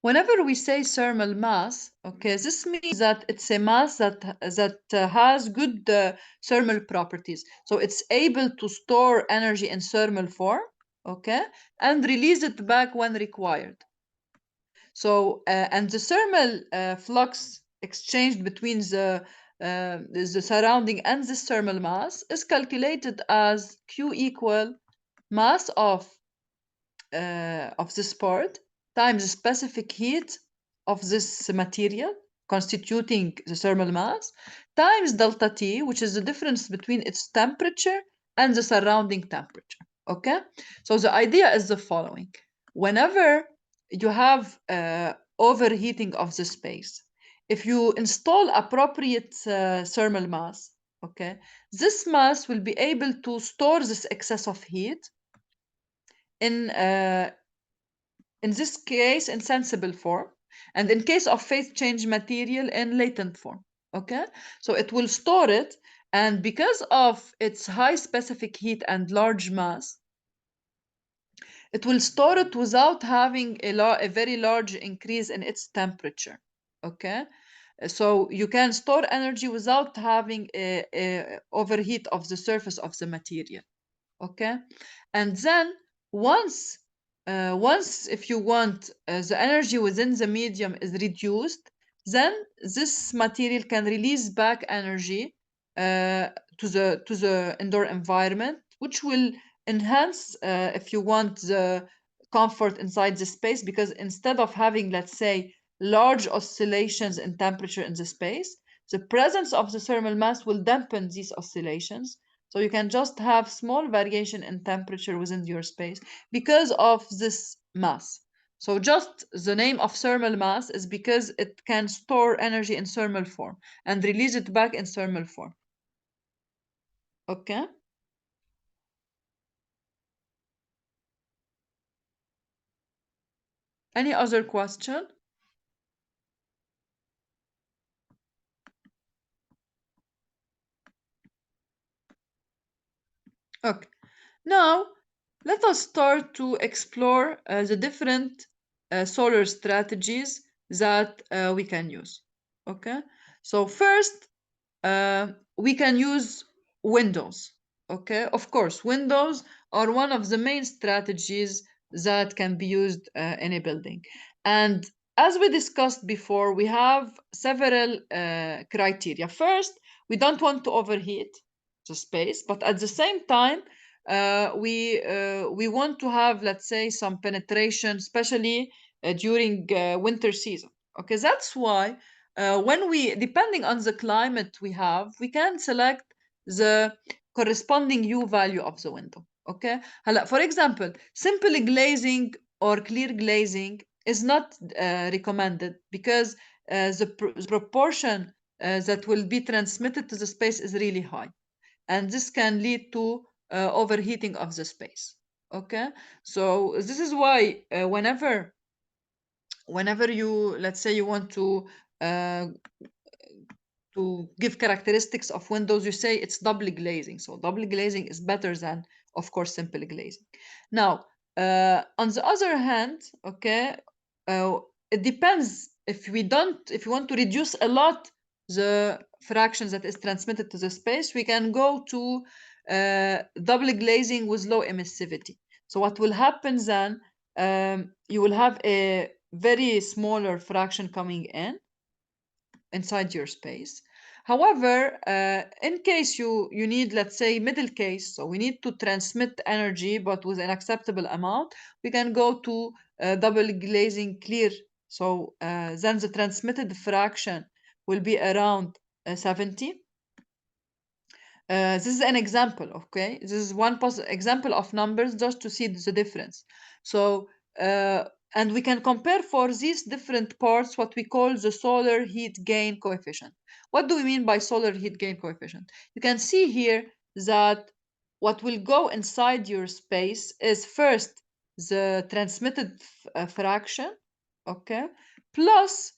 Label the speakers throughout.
Speaker 1: Whenever we say thermal mass, okay, this means that it's a mass that has good thermal properties. So it's able to store energy in thermal form, okay, and release it back when required. So and the thermal flux exchanged between the surrounding and this thermal mass is calculated as Q equal mass of this part times the specific heat of this material constituting the thermal mass times delta T, which is the difference between its temperature and the surrounding temperature. Okay, so the idea is the following: whenever you have overheating of the space, if you install appropriate thermal mass, okay, this mass will be able to store this excess of heat in this case in sensible form, and in case of phase change material in latent form. Okay, so it will store it, and because of its high specific heat and large mass, it will store it without having a very large increase in its temperature. Okay, so you can store energy without having a overheat of the surface of the material. Okay, and then once once, if you want, the energy within the medium is reduced, then this material can release back energy to the indoor environment, which will enhance, if you want, the comfort inside the space, because instead of having, let's say, large oscillations in temperature in the space, the presence of the thermal mass will dampen these oscillations. So you can just have small variation in temperature within your space because of this mass. So just the name of thermal mass is because it can store energy in thermal form and release it back in thermal form. Okay? Any other question? Okay. Now, let us start to explore the different solar strategies that we can use. Okay? So first, we can use windows. Okay, of course, windows are one of the main strategies that can be used in a building. And as we discussed before, we have several criteria. First, we don't want to overheat the space, but at the same time, we want to have, let's say, some penetration, especially during winter season. Okay, that's why when we, depending on the climate we have, we can select the corresponding U value of the window. Okay, for example, simple glazing or clear glazing is not recommended because the proportion that will be transmitted to the space is really high, and this can lead to overheating of the space. Okay, so this is why whenever you, let's say, you want uh, to give characteristics of windows, you say it's double glazing. So double glazing is better than, of course, simple glazing. Now, on the other hand, okay, it depends. If you want to reduce a lot the fraction that is transmitted to the space, we can go to double glazing with low emissivity. So what will happen then? You will have a very smaller fraction coming in inside your space. However, in case you need, let's say, middle case, so we need to transmit energy but with an acceptable amount, we can go to double glazing clear. So then the transmitted fraction will be around 70. This is an example, okay? This is one example of numbers just to see the difference. So, and we can compare for these different parts what we call the solar heat gain coefficient. What do we mean by solar heat gain coefficient? You can see here that what will go inside your space is first the transmitted fraction, okay, plus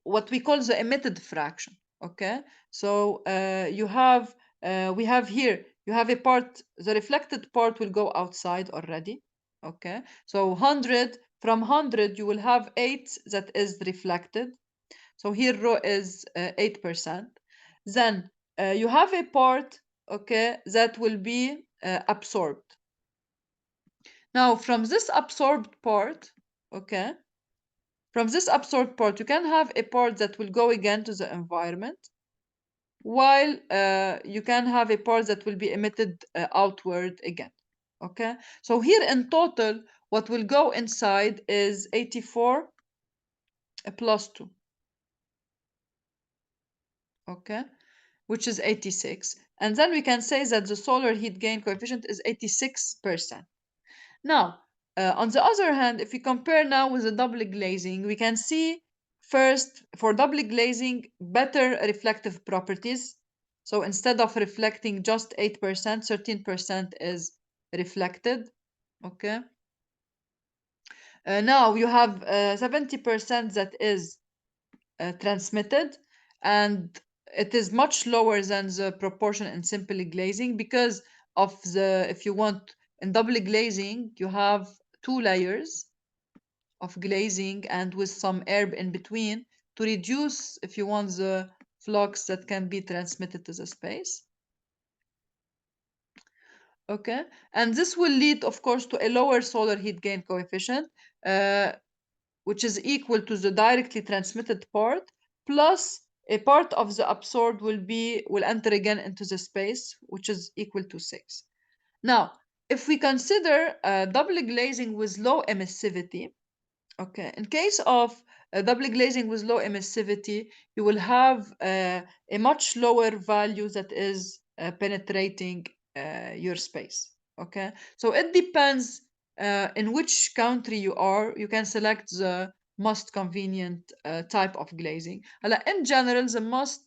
Speaker 1: what we call the emitted fraction. Okay, so we have here, you have a part, the reflected part will go outside already. Okay, so 100 from 100 you will have 8 that is reflected. So here rho is 8%. Then you have a part, okay, that will be absorbed. Now from this absorbed part, okay, from this absorbed part you can have a part that will go again to the environment, while you can have a part that will be emitted outward again. Okay, so here in total what will go inside is 84 plus 2, okay, which is 86. And then we can say that the solar heat gain coefficient is 86%. Now, on the other hand, if we compare now with the double glazing, we can see first for double glazing better reflective properties. So instead of reflecting just 8%, 13% is reflected. Okay. Now you have 70% that is transmitted, and it is much lower than the proportion in simple glazing because of the, if you want, in double glazing you have two layers of glazing and with some air in between to reduce, if you want, the flux that can be transmitted to the space. Okay, and this will lead of course to a lower solar heat gain coefficient, which is equal to the directly transmitted part plus a part of the absorbed will enter again into the space, which is equal to 6. Now if we consider double glazing with low emissivity, okay, in case of double glazing with low emissivity you will have a much lower value that is penetrating your space. Okay, so it depends in which country you are. You can select the most convenient type of glazing. In general the most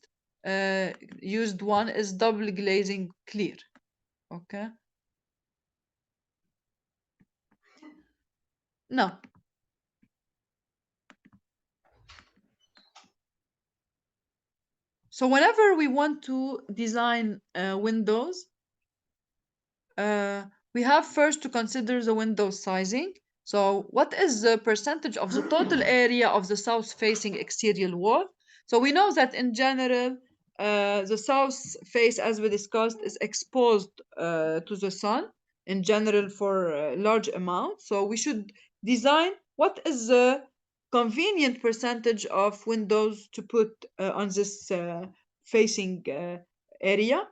Speaker 1: used one is double glazing clear. Okay, now so whenever we want to design windows, we have first to consider the window sizing. So what is the percentage of the total area of the south-facing exterior wall? So we know that in general, the south face, as we discussed, is exposed to the sun in general for a large amount. So we should design what is the convenient percentage of windows to put on this facing area.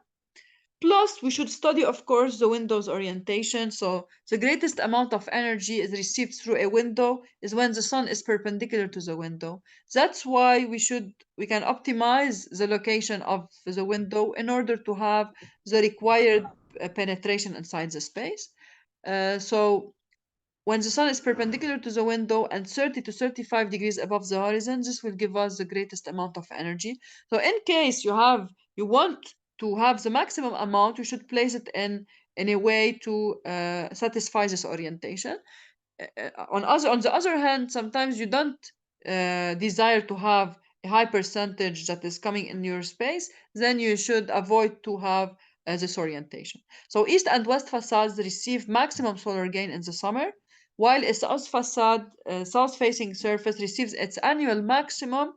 Speaker 1: Plus, we should study, of course, the window's orientation. So the greatest amount of energy is received through a window is when the sun is perpendicular to the window. That's why we can optimize the location of the window in order to have the required penetration inside the space. So when the sun is perpendicular to the window and 30 to 35 degrees above the horizon, this will give us the greatest amount of energy. So in case you want to have the maximum amount, you should place it in a way to satisfy this orientation. On the other hand, sometimes you don't desire to have a high percentage that is coming in your space, then you should avoid to have this orientation. So east and west facades receive maximum solar gain in the summer, while a south facade, south-facing surface receives its annual maximum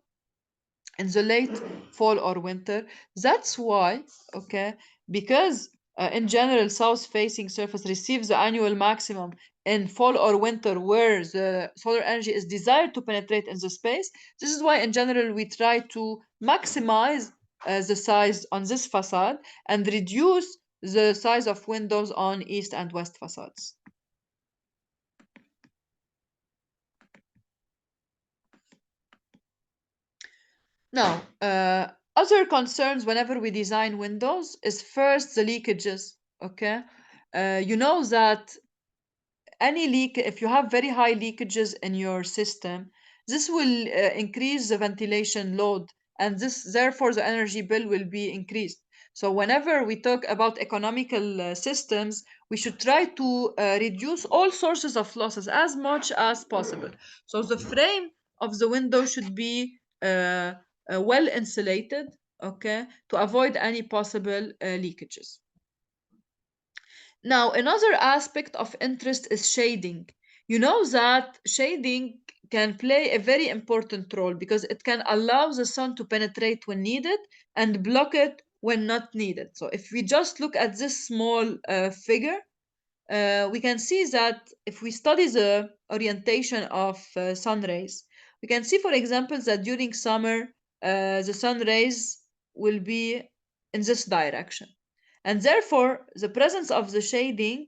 Speaker 1: in the late fall or winter. That's why, okay, because in general, south-facing surface receives the annual maximum in fall or winter where the solar energy is desired to penetrate in the space. This is why in general we try to maximize the size on this facade and reduce the size of windows on east and west facades. Now, other concerns whenever we design windows is first the leakages. Okay, you know that any leak, if you have very high leakages in your system, this will increase the ventilation load, and this therefore the energy bill will be increased. So whenever we talk about economical systems, we should try to reduce all sources of losses as much as possible. So the frame of the window should be well insulated, okay, to avoid any possible leakages. Now, another aspect of interest is shading. You know that shading can play a very important role because it can allow the sun to penetrate when needed and block it when not needed. So if we just look at this small figure, we can see that if we study the orientation of sun rays, we can see, for example, that during summer, the sun rays will be in this direction. And therefore, the presence of the shading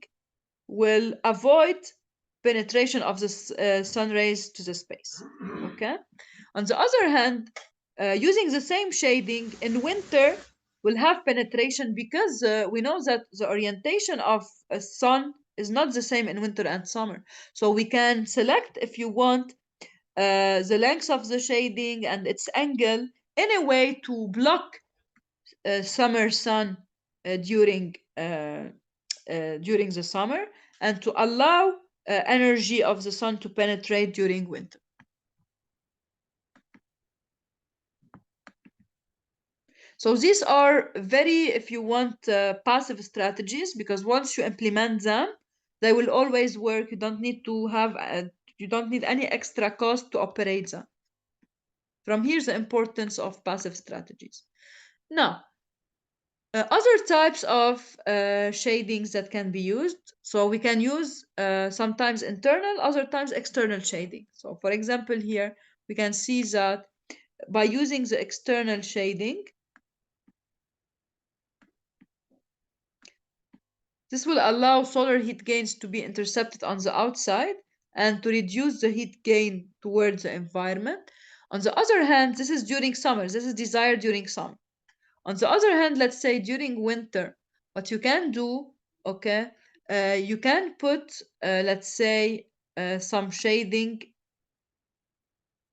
Speaker 1: will avoid penetration of the sun rays to the space. Okay. On the other hand, using the same shading in winter will have penetration because we know that the orientation of a sun is not the same in winter and summer. So we can select, if you want, the length of the shading and its angle in a way to block summer sun during the summer and to allow energy of the sun to penetrate during winter. So these are very, if you want, passive strategies because once you implement them, they will always work. You don't need any extra cost to operate them. From here, the importance of passive strategies. Now, other types of shadings that can be used. So we can use sometimes internal, other times external shading. So for example, here we can see that by using the external shading, this will allow solar heat gains to be intercepted on the outside and to reduce the heat gain towards the environment. On the other hand, this is during summer. This is desired during summer. On the other hand, let's say during winter, what you can do, okay, you can put, let's say, some shading.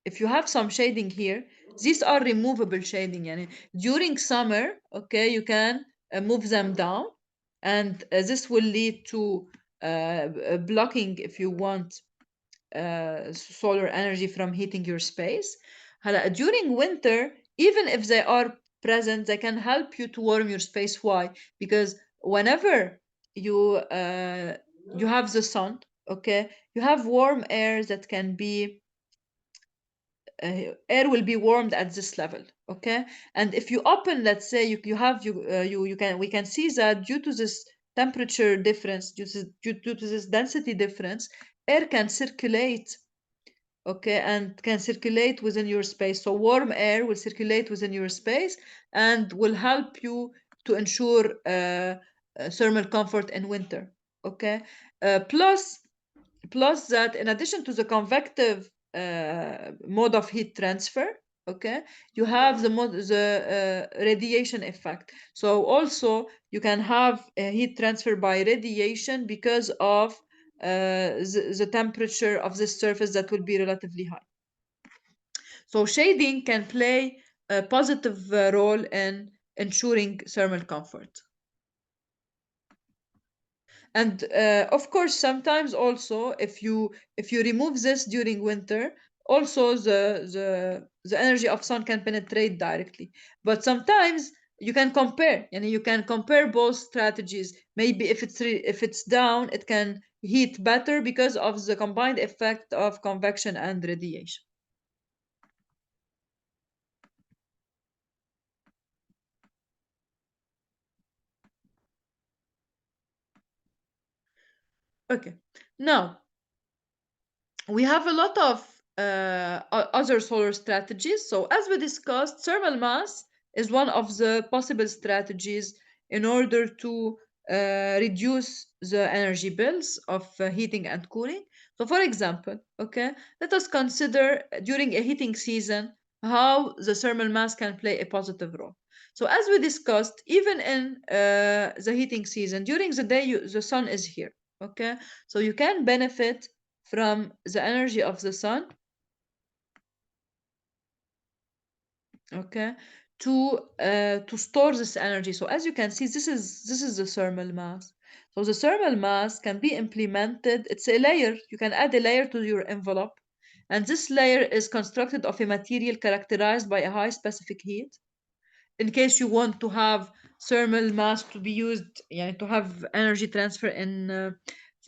Speaker 1: If you have some shading here, these are removable shading. Yani during summer, okay, you can move them down, and this will lead to blocking, if you want, solar energy from heating your space. During winter, even if they are present, they can help you to warm your space. Why? Because whenever you have the sun, okay, you have warm air that can be air will be warmed at this level, okay. And if you open, let's say you can we can see that due to this temperature difference, due to this density difference, air can circulate, okay, and can circulate within your space. So warm air will circulate within your space and will help you to ensure thermal comfort in winter, okay. Plus that, in addition to the convective mode of heat transfer, okay, you have the radiation effect. So also you can have a heat transfer by radiation because of the temperature of this surface that will be relatively high. So shading can play a positive role in ensuring thermal comfort. And of course, sometimes also, if you remove this during winter, also the energy of sun can penetrate directly. But sometimes you can compare, and you can compare both strategies. Maybe if it's down, it can heat better because of the combined effect of convection and radiation. Okay. Now, we have a lot of other solar strategies. So as we discussed, thermal mass is one of the possible strategies in order to reduce the energy bills of heating and cooling. So for example, okay, let us consider during a heating season how the thermal mass can play a positive role. So as we discussed, even in the heating season, during the day, the sun is here, okay? So you can benefit from the energy of the sun, okay, to store this energy. So as you can see, this is the thermal mass. So the thermal mass can be implemented. It's a layer. You can add a layer to your envelope, and this layer is constructed of a material characterized by a high specific heat. In case you want to have thermal mass to be used, yeah, to have energy transfer in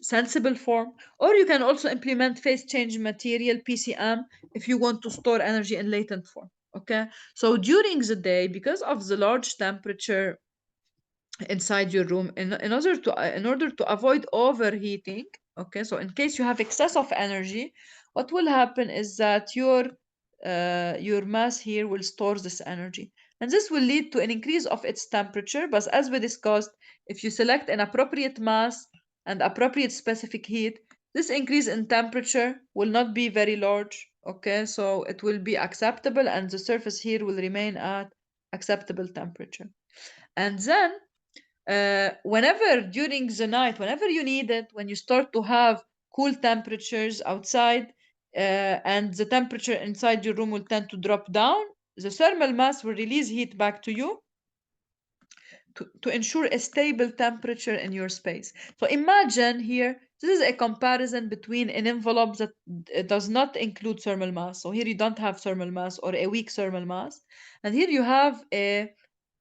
Speaker 1: sensible form, or you can also implement phase change material, PCM, if you want to store energy in latent form. Okay, so during the day, because of the large temperature inside your room, in order to avoid overheating, okay, so in case you have excess of energy, what will happen is that your mass here will store this energy, and this will lead to an increase of its temperature. But as we discussed, if you select an appropriate mass and appropriate specific heat, this increase in temperature will not be very large. Okay, so it will be acceptable, and the surface here will remain at acceptable temperature. And then whenever during the night, whenever you need it, when you start to have cool temperatures outside, and the temperature inside your room will tend to drop down, the thermal mass will release heat back to you to ensure a stable temperature in your space. So imagine here, this is a comparison between an envelope that does not include thermal mass. So here you don't have thermal mass or a weak thermal mass. And here you have a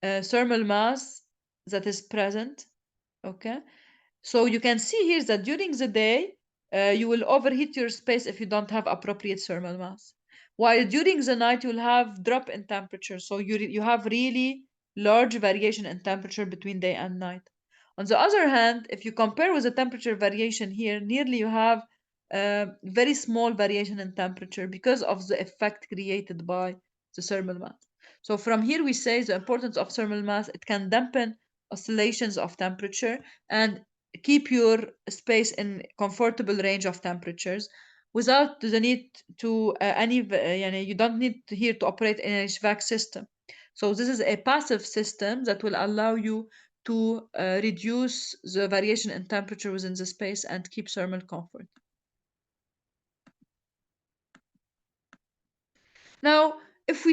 Speaker 1: thermal mass that is present. Okay, so you can see here that during the day, you will overheat your space if you don't have appropriate thermal mass. While during the night, you'll have drop in temperature. So you have really large variation in temperature between day and night. On the other hand, if you compare with the temperature variation here, nearly you have very small variation in temperature because of the effect created by the thermal mass. So from here we say the importance of thermal mass, it can dampen oscillations of temperature and keep your space in comfortable range of temperatures without the need to you don't need here to operate in an HVAC system. So this is a passive system that will allow you to reduce the variation in temperature within the space and keep thermal comfort. Now, if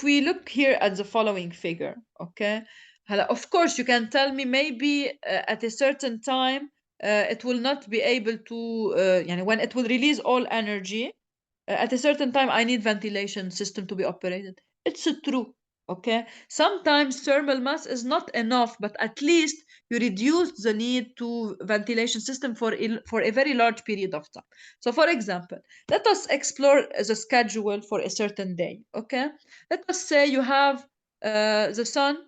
Speaker 1: we look here at the following figure, okay, of course you can tell me maybe at a certain time it will not be able to, when it will release all energy, at a certain time I need ventilation system to be operated. It's true. Okay, sometimes thermal mass is not enough, but at least you reduce the need to ventilation system for a very large period of time. So for example, let us explore the schedule for a certain day. Okay, let us say you have the sun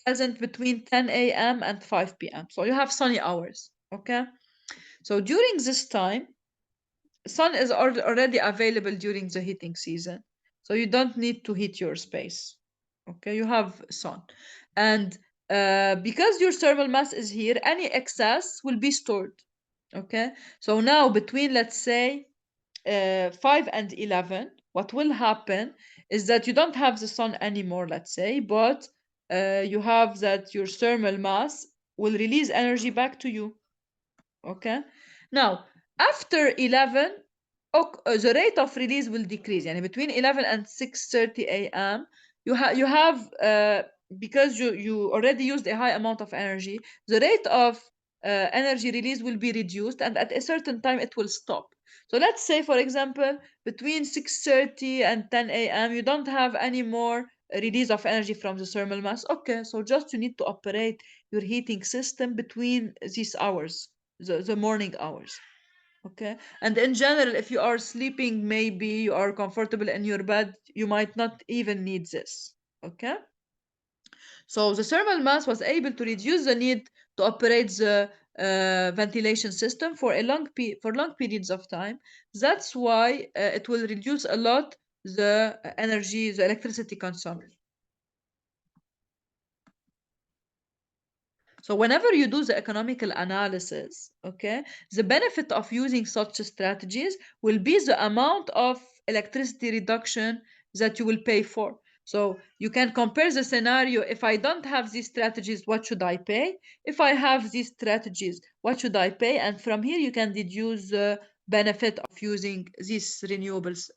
Speaker 1: present between 10 a.m. and 5 p.m. So you have sunny hours. Okay, so during this time, sun is already available during the heating season, so you don't need to heat your space. Okay, you have sun, and because your thermal mass is here, any excess will be stored. Okay, so now between, let's say, 5 and 11, what will happen is that you don't have the sun anymore, let's say, but you have that your thermal mass will release energy back to you. Okay, now after 11, the rate of release will decrease. And between 11 and 6:30 a.m., you have because you already used a high amount of energy, the rate of energy release will be reduced, and at a certain time it will stop. So let's say, for example, between 6:30 and 10 a.m., you don't have any more release of energy from the thermal mass. Okay, so just you need to operate your heating system between these hours, the morning hours. Okay, and in general, if you are sleeping, maybe you are comfortable in your bed, you might not even need this. Okay, so the thermal mass was able to reduce the need to operate the ventilation system for for long periods of time. That's why it will reduce a lot the energy, the electricity consumption. So whenever you do the economical analysis, okay, the benefit of using such strategies will be the amount of electricity reduction that you will pay for. So you can compare the scenario: if I don't have these strategies, what should I pay? If I have these strategies, what should I pay? And from here you can deduce the benefit of using these renewables,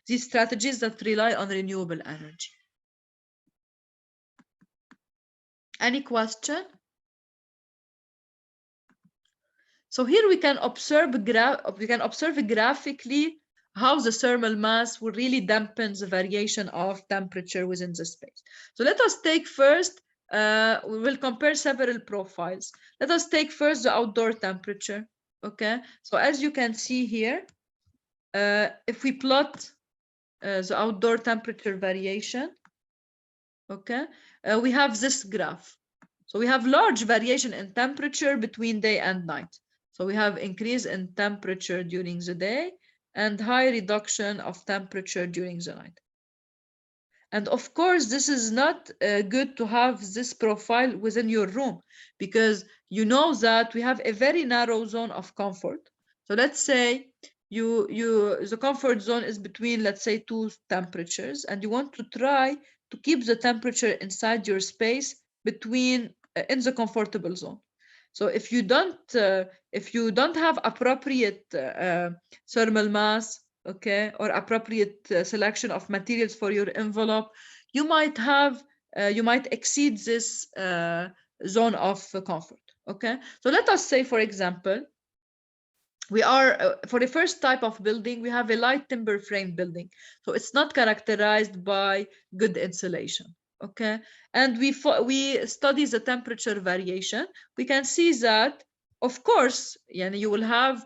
Speaker 1: these strategies that rely on renewable energy. Any question? So here we can observe graphically how the thermal mass will really dampen the variation of temperature within the space. So let us take first, we will compare several profiles. Let us take first the outdoor temperature. Okay, so as you can see here, if we plot the outdoor temperature variation, okay, we have this graph. So we have large variation in temperature between day and night. So we have increase in temperature during the day and high reduction of temperature during the night. And of course, this is not good to have this profile within your room, because you know that we have a very narrow zone of comfort. So let's say the comfort zone is between, let's say, two temperatures, and you want to try to keep the temperature inside your space between in the comfortable zone. So if you don't have appropriate thermal mass, okay, or appropriate selection of materials for your envelope, you might exceed this zone of comfort. Okay, so let us say, for example, we are for the first type of building, we have a light timber frame building, so it's not characterized by good insulation. Okay, and we study the temperature variation. We can see that, of course, you will have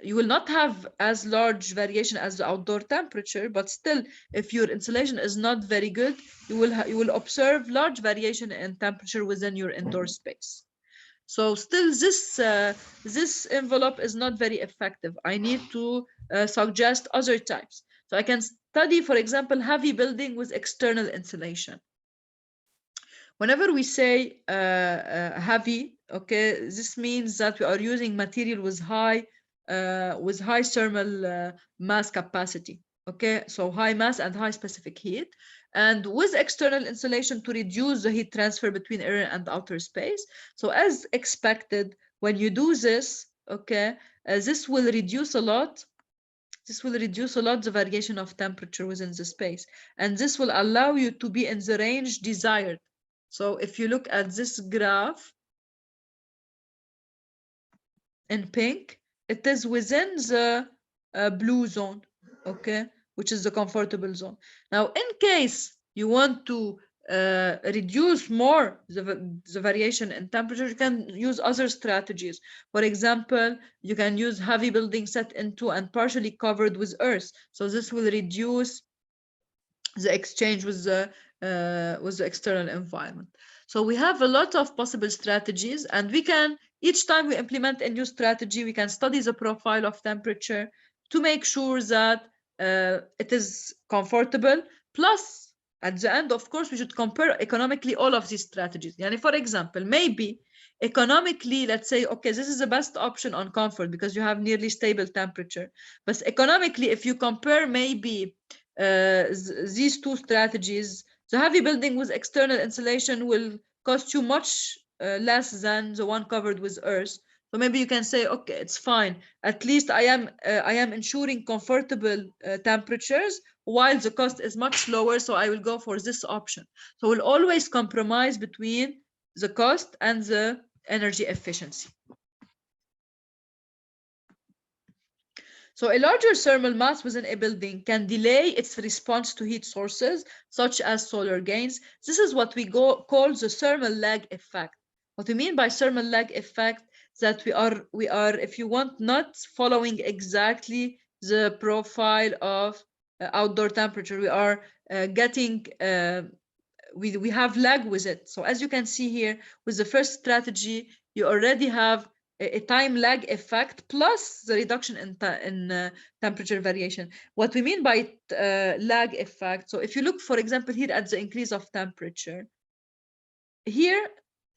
Speaker 1: you will not have as large variation as the outdoor temperature, but still, if your insulation is not very good, you will observe large variation in temperature within your indoor space. So still, this envelope is not very effective. I need to suggest other types. So I can study, for example, heavy building with external insulation. Whenever we say heavy, okay, this means that we are using material with high thermal mass capacity. Okay, so high mass and high specific heat, and with external insulation to reduce the heat transfer between inner and outer space. So as expected, when you do this, okay, this will reduce a lot. This will reduce a lot the variation of temperature within the space, and this will allow you to be in the range desired. So if you look at this graph in pink, it is within the blue zone, okay, which is the comfortable zone. Now, in case you want to reduce more the variation in temperature, you can use other strategies. For example, you can use heavy building set into and partially covered with earth. So this will reduce the exchange with the external environment. So we have a lot of possible strategies, and we can, each time we implement a new strategy, we can study the profile of temperature to make sure that it is comfortable. Plus, at the end, of course, we should compare economically all of these strategies. Yani, for example, maybe economically, let's say, okay, this is the best option on comfort because you have nearly stable temperature. But economically, if you compare maybe these two strategies, the heavy building with external insulation will cost you much less than the one covered with earth. So maybe you can say, okay, it's fine. At least I am ensuring comfortable temperatures while the cost is much lower. So I will go for this option. So we'll always compromise between the cost and the energy efficiency. So a larger thermal mass within a building can delay its response to heat sources, such as solar gains. This is what we call the thermal lag effect. What we mean by thermal lag effect is that we are, if you want, not following exactly the profile of outdoor temperature. We are getting we have lag with it. So as you can see here, with the first strategy, you already have a time lag effect plus the reduction in temperature variation. What we mean by lag effect, so if you look, for example, here at the increase of temperature, here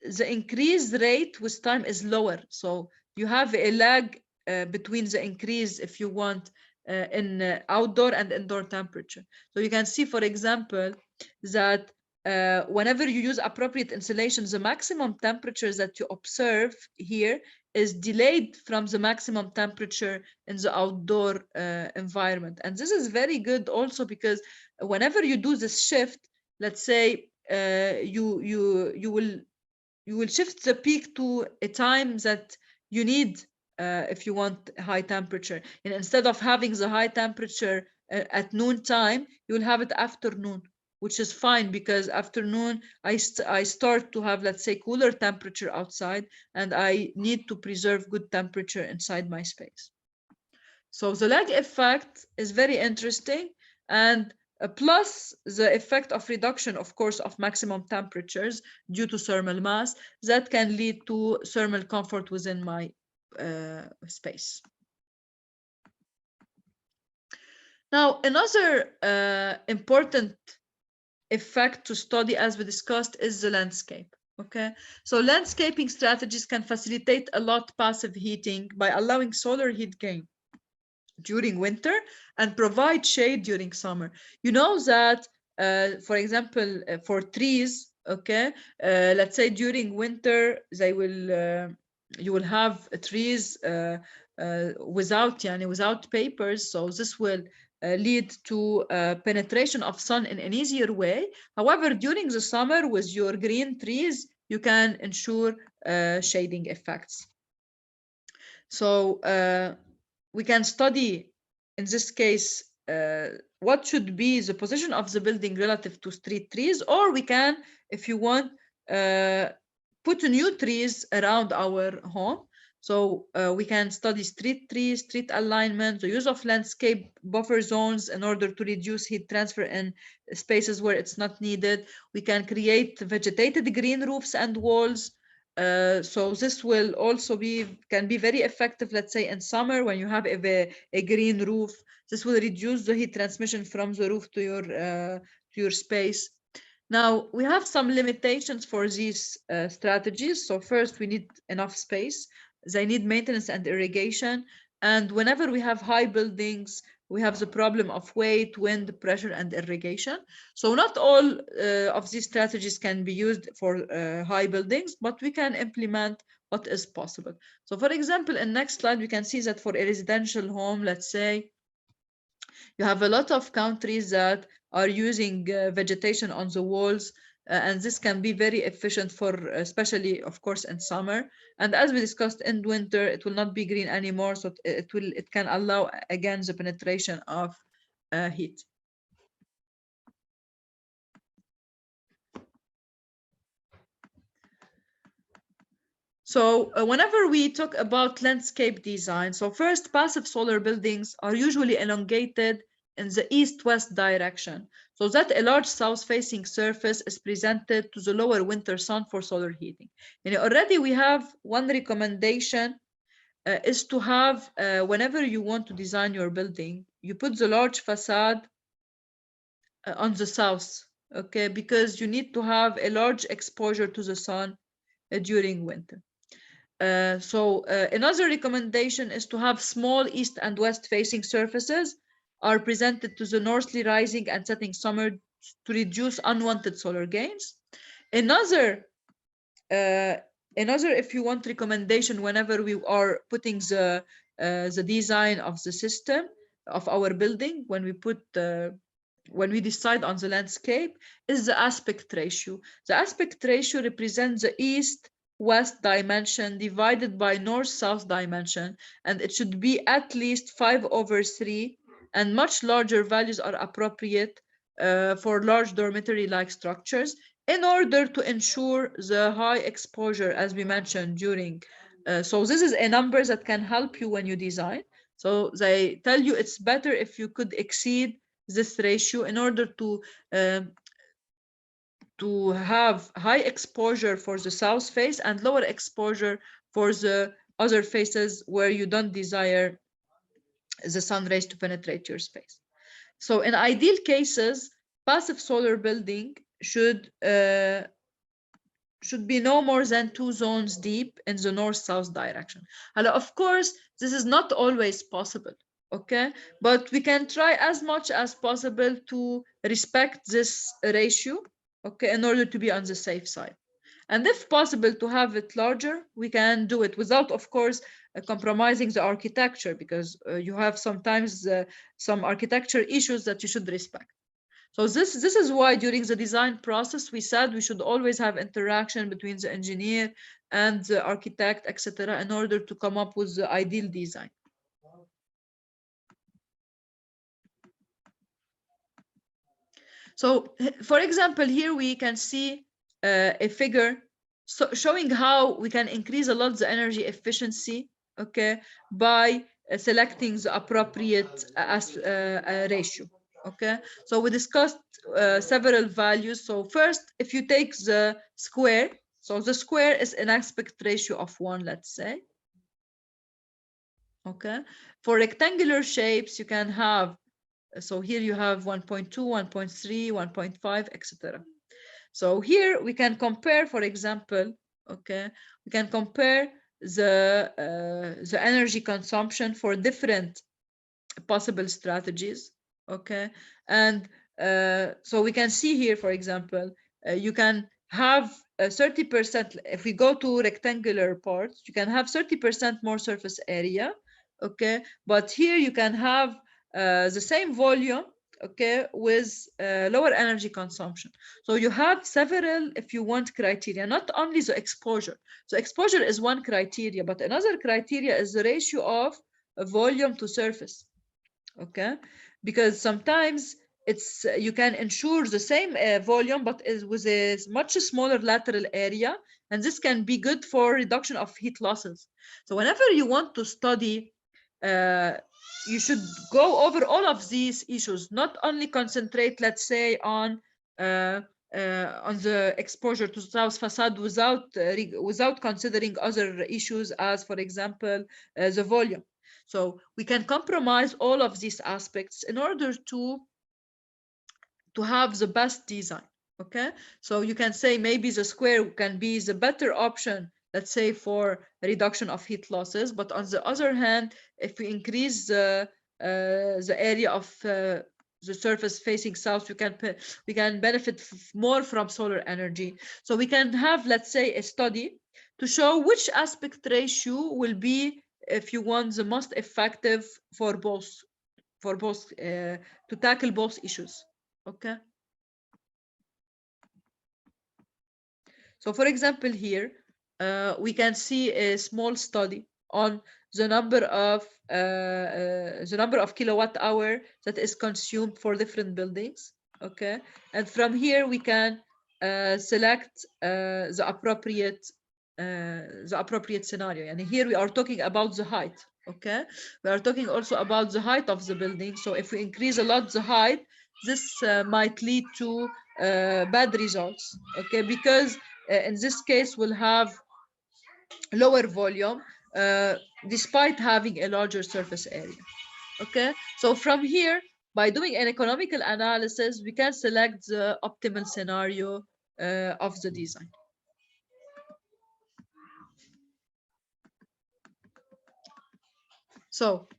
Speaker 1: the increase rate with time is lower. So you have a lag between the increase, if you want, in outdoor and indoor temperature. So you can see, for example, that whenever you use appropriate insulation, the maximum temperature that you observe here is delayed from the maximum temperature in the outdoor environment. And this is very good also because whenever you do this shift, let's say you will shift the peak to a time that you need if you want high temperature. And instead of having the high temperature at noon time, you will have it afternoon. which is fine because afternoon I start to have, let's say, cooler temperature outside, and I need to preserve good temperature inside my space. So the lag effect is very interesting, and plus the effect of reduction, of course, of maximum temperatures due to thermal mass that can lead to thermal comfort within my space. Now, another important effect to study, as we discussed, is the landscape. Okay, so landscaping strategies can facilitate a lot passive heating by allowing solar heat gain during winter and provide shade during summer. You know that, for example, for trees, okay, let's say during winter, they will you will have trees without papers, so this will lead to penetration of sun in an easier way. However, during the summer with your green trees, you can ensure shading effects. So we can study, in this case, what should be the position of the building relative to street trees, or we can, if you want, put new trees around our home. So we can study street trees, street alignment, the use of landscape buffer zones in order to reduce heat transfer in spaces where it's not needed. We can create vegetated green roofs and walls. So this will also can be very effective, let's say in summer when you have a green roof. This will reduce the heat transmission from the roof to your space. Now, we have some limitations for these strategies. So first, we need enough space. They need maintenance and irrigation. And whenever we have high buildings, we have the problem of weight, wind, pressure, and irrigation. So not all of these strategies can be used for high buildings, but we can implement what is possible. So for example, in next slide, we can see that for a residential home, let's say, you have a lot of countries that are using vegetation on the walls, and this can be very efficient for, especially, of course, in summer. And as we discussed, in winter, it will not be green anymore, so it can allow again the penetration of heat. So whenever we talk about landscape design, so first, passive solar buildings are usually elongated in the east-west direction, so that a large south-facing surface is presented to the lower winter sun for solar heating. And already we have one recommendation is to have, whenever you want to design your building, you put the large facade on the south, okay, because you need to have a large exposure to the sun during winter. So another recommendation is to have small east and west facing surfaces are presented to the northerly rising and setting summer to reduce unwanted solar gains. Another, if you want, recommendation whenever we are putting the design of the system of our building, when we decide on the landscape, is the aspect ratio. The aspect ratio represents the east-west dimension divided by north-south dimension, and it should be at least 5/3, and much larger values are appropriate for large dormitory-like structures in order to ensure the high exposure, as we mentioned during. So this is a number that can help you when you design. So they tell you it's better if you could exceed this ratio in order to have high exposure for the south face and lower exposure for the other faces where you don't desire the sun rays to penetrate your space. So in ideal cases, passive solar building should be no more than 2 zones deep in the north-south direction. And of course, this is not always possible, okay? But we can try as much as possible to respect this ratio, okay, in order to be on the safe side. And if possible to have it larger, we can do it without, of course, compromising the architecture, because you have sometimes some architecture issues that you should respect. So this is why during the design process, we said we should always have interaction between the engineer and the architect, etc., in order to come up with the ideal design. So, for example, here we can see a figure showing how we can increase a lot the energy efficiency, okay, by selecting the appropriate ratio. Okay, so we discussed several values. So first, if you take the square, so the square is an aspect ratio of 1, let's say. Okay, for rectangular shapes, you can have, so here you have 1.2, 1.3, 1.5, etc. So here we can compare, for example, okay, we can compare the energy consumption for different possible strategies, okay, and so we can see here, for example, you can have 30%. If we go to rectangular parts, you can have 30% more surface area, okay, but here you can have the same volume, okay, with lower energy consumption. So you have several, if you want, criteria, not only the exposure. So exposure is one criteria, but another criteria is the ratio of volume to surface, okay, because sometimes it's you can ensure the same volume but is with a much smaller lateral area, and this can be good for reduction of heat losses. So whenever you want to study, uh, you should go over all of these issues, not only concentrate, let's say, on the exposure to south facade without considering other issues, as for example the volume. So we can compromise all of these aspects in order to have the best design. Okay, so you can say maybe the square can be the better option, let's say, for reduction of heat losses, but on the other hand, if we increase the area of the surface facing south, we can benefit more from solar energy. So we can have, let's say, a study to show which aspect ratio will be, if you want, the most effective for both to tackle both issues. Okay, so for example here we can see a small study on the number of kilowatt hour that is consumed for different buildings. Okay, and from here we can select the appropriate scenario. And here we are talking about the height. Okay, we are talking also about the height of the building. So if we increase a lot the height, this might lead to bad results. Okay, because in this case we'll have lower volume despite having a larger surface area. Okay, so from here, by doing an economical analysis, we can select the optimal scenario of the design. So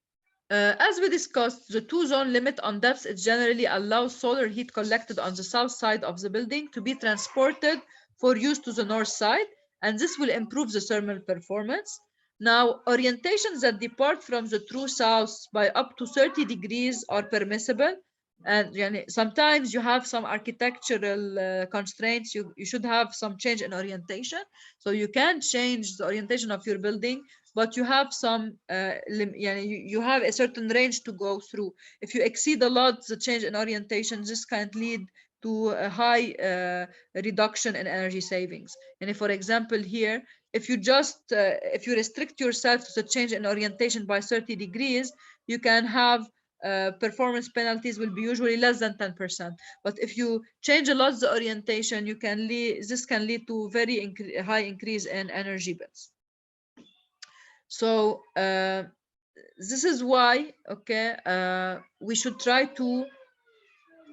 Speaker 1: as we discussed, the two-zone limit on depth it generally allows solar heat collected on the south side of the building to be transported for use to the north side, and this will improve the thermal performance. Now, orientations that depart from the true south by up to 30 degrees are permissible. And sometimes you have some architectural constraints. You should have some change in orientation. So you can change the orientation of your building, but you have some you have a certain range to go through. If you exceed a lot the change in orientation, this can lead to a high reduction in energy savings. And if, for example, here, if you restrict yourself to the change in orientation by 30 degrees, you can have performance penalties will be usually less than 10%. But if you change a lot the orientation, this can lead to very high increase in energy bills. So this is why, okay, we should try to,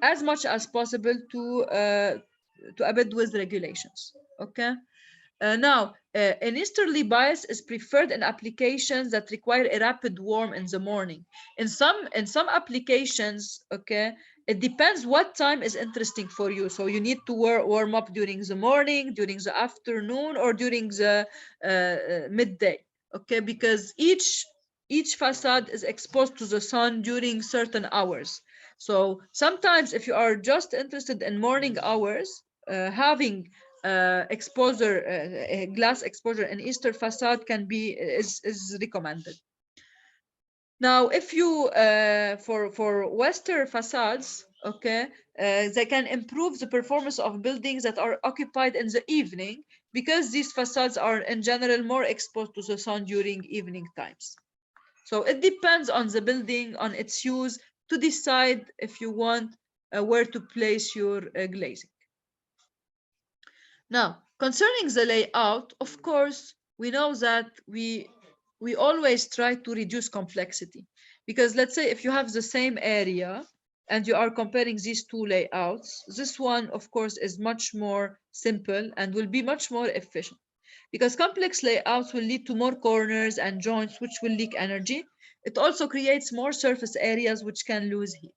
Speaker 1: as much as possible, to abide with regulations. Okay. Now, an easterly bias is preferred in applications that require a rapid warm in the morning. In some applications, okay, it depends what time is interesting for you. So you need to warm up during the morning, during the afternoon, or during the midday. Okay, because each facade is exposed to the sun during certain hours. So sometimes, if you are just interested in morning hours, having glass exposure in eastern facade is recommended. Now, if you for Western facades, okay, they can improve the performance of buildings that are occupied in the evening because these facades are in general more exposed to the sun during evening times. So it depends on the building, on its use, to decide if you want where to place your glazing. Now, concerning the layout, of course, we know that we always try to reduce complexity because let's say if you have the same area and you are comparing these two layouts, this one, of course, is much more simple and will be much more efficient because complex layouts will lead to more corners and joints which will leak energy. It also creates more surface areas which can lose heat.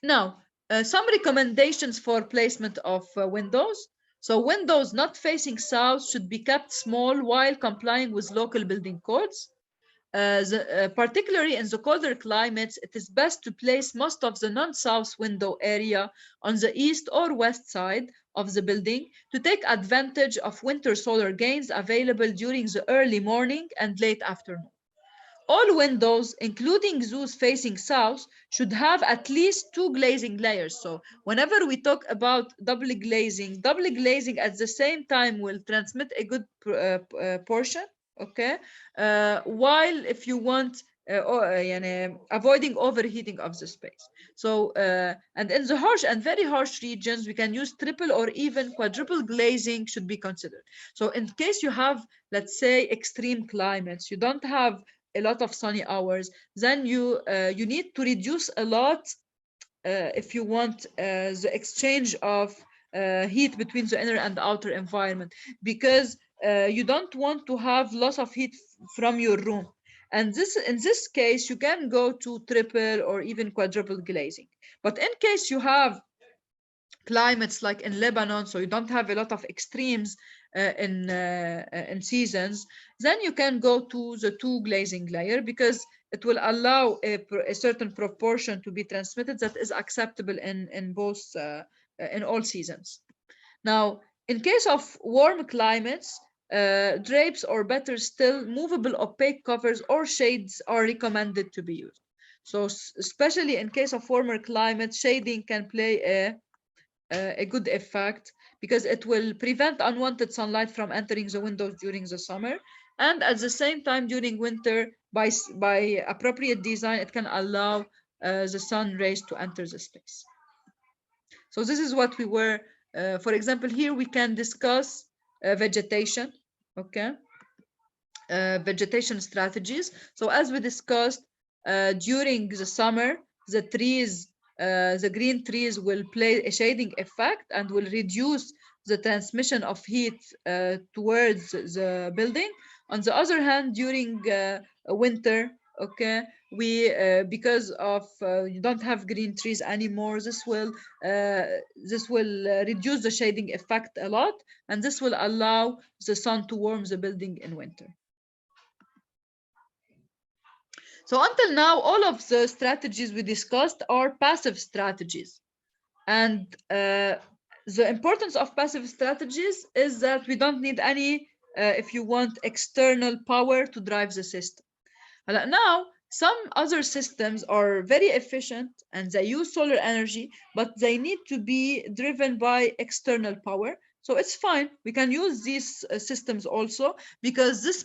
Speaker 1: Now, some recommendations for placement of windows. So windows not facing south should be kept small while complying with local building codes. Particularly in the colder climates, it is best to place most of the non-south window area on the east or west side of the building to take advantage of winter solar gains available during the early morning and late afternoon. All windows, including those facing south, should have at least two glazing layers. So whenever we talk about double glazing at the same time will transmit a good portion, okay? While if you want avoiding overheating of the space. So, and in the harsh and very harsh regions, we can use triple or even quadruple glazing should be considered. So in case you have, let's say, extreme climates, you don't have a lot of sunny hours, then you need to reduce a lot if you want the exchange of heat between the inner and outer environment because you don't want to have loss of heat from your room. And this in this case, you can go to triple or even quadruple glazing. But in case you have climates like in Lebanon, so you don't have a lot of extremes in seasons, then you can go to the two glazing layer because it will allow a certain proportion to be transmitted that is acceptable in both in all seasons. Now, in case of warm climates, drapes or better still, movable opaque covers or shades are recommended to be used. So, especially in case of warmer climates, shading can play a good effect because it will prevent unwanted sunlight from entering the windows during the summer, and at the same time during winter by appropriate design it can allow the sun rays to enter the space. So this is what we were for example, here we can discuss vegetation, okay, vegetation strategies. So as we discussed, during the summer, the green trees will play a shading effect and will reduce the transmission of heat towards the building. On the other hand, during winter, okay, we because of you don't have green trees anymore, this will reduce the shading effect a lot, and this will allow the sun to warm the building in winter. So until now, all of the strategies we discussed are passive strategies. And the importance of passive strategies is that we don't need any, if you want, external power to drive the system. Now, some other systems are very efficient and they use solar energy, but they need to be driven by external power. So it's fine. We can use these systems also because this